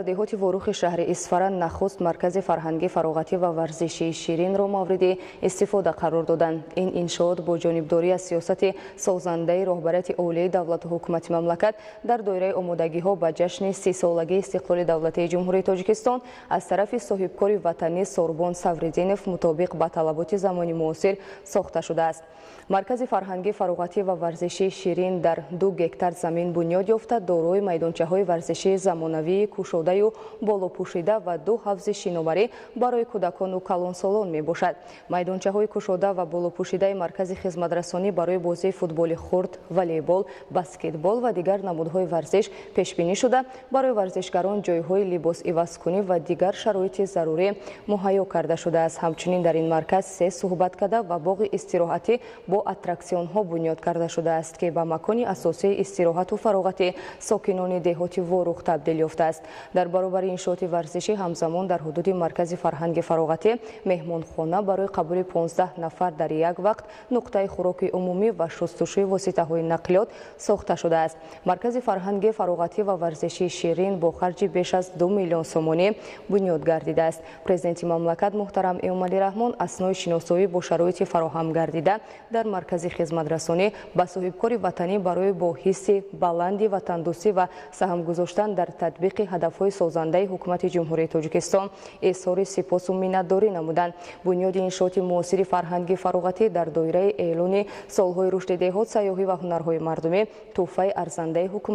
деҳоти Ворух шаҳри Исфара нахуст маркази фарҳангӣ, фароғатӣ ва варзишии Ширинро мавриди истифода қарор доданд. Ин иншоот бо ҷонибдорӣ аз сиёсати созандаи роҳбарияти олияи давлату ҳукумати мамлакат дар доираи омодагиҳо ба ҷашни 30-солагии истиқлоли давлатии ҷумҳурии Тоҷикистон аз тарафи соҳибкори ватанӣ Сорбон Савриддинов мутобиқ ба талаботи замони муосир сохта шудааст. Маркази фарҳангӣ, фароғатӣ ва варзишии Ширин дар 2 гектар замин бунёд ёфта, дорои майдончаҳои варзишии замонавии кушодаю болопӯшида ва 2 ҳавзи шиноварӣ барои кӯдакону калонсолон мебошад. Майдончаҳои кушода ва болопӯшидаи маркази хизматрасонӣ барои бозии футболи хурд, волейбол, баскетбол ва дигар намудҳои варзиш пешбинӣ шуда, барои варзишгарон ҷойҳои либосивазкунӣ ва дигар шароити зарурӣ муҳайё карда шудааст. Ҳамчунин дар ин марказ 3 суҳбаткада ва боғи истироҳатӣ бо аттраксионҳо бунёд карда шудааст, ки ба макони асосии истироҳату фароғати сокинони деҳоти Ворух табдил ёфтааст. Дар баробари иншооти варзишӣ ҳамзамон дар ҳудуди маркази фарҳанги фароғатӣ меҳмонхона барои қабули 15 нафар дар як вақт, нуқтаи хӯроки умумӣ ва шустушӯи воситаҳои нақлиёт сохта шудааст. Маркази фарҳанги фароғатӣ ва варзишии Ширин бо харҷи беш аз 2 миллион сомонӣ бунёд гардидааст. Президенти мамлакат муҳтарам Эмомали Рахмон аснои шиносоӣ бо шароити фароҳам гардида дар маркази хизматрасонӣ ба соҳибкори ватанӣ барои бо ҳисси баланди ватандӯстӣ ва саҳм гузоштан дар татбиқи ҳадафҳои созандаи ҳукумати ҷумҳурии Тоҷикистон изҳори сипосу миннатдорӣ намуданд. Бунёди иншооти муосири фарҳанги фароғатӣ дар доираи эълони солҳои рушди деҳот, сайёҳӣ ва ҳунарҳои мардумӣ туҳфаи арзандаи ҳукумат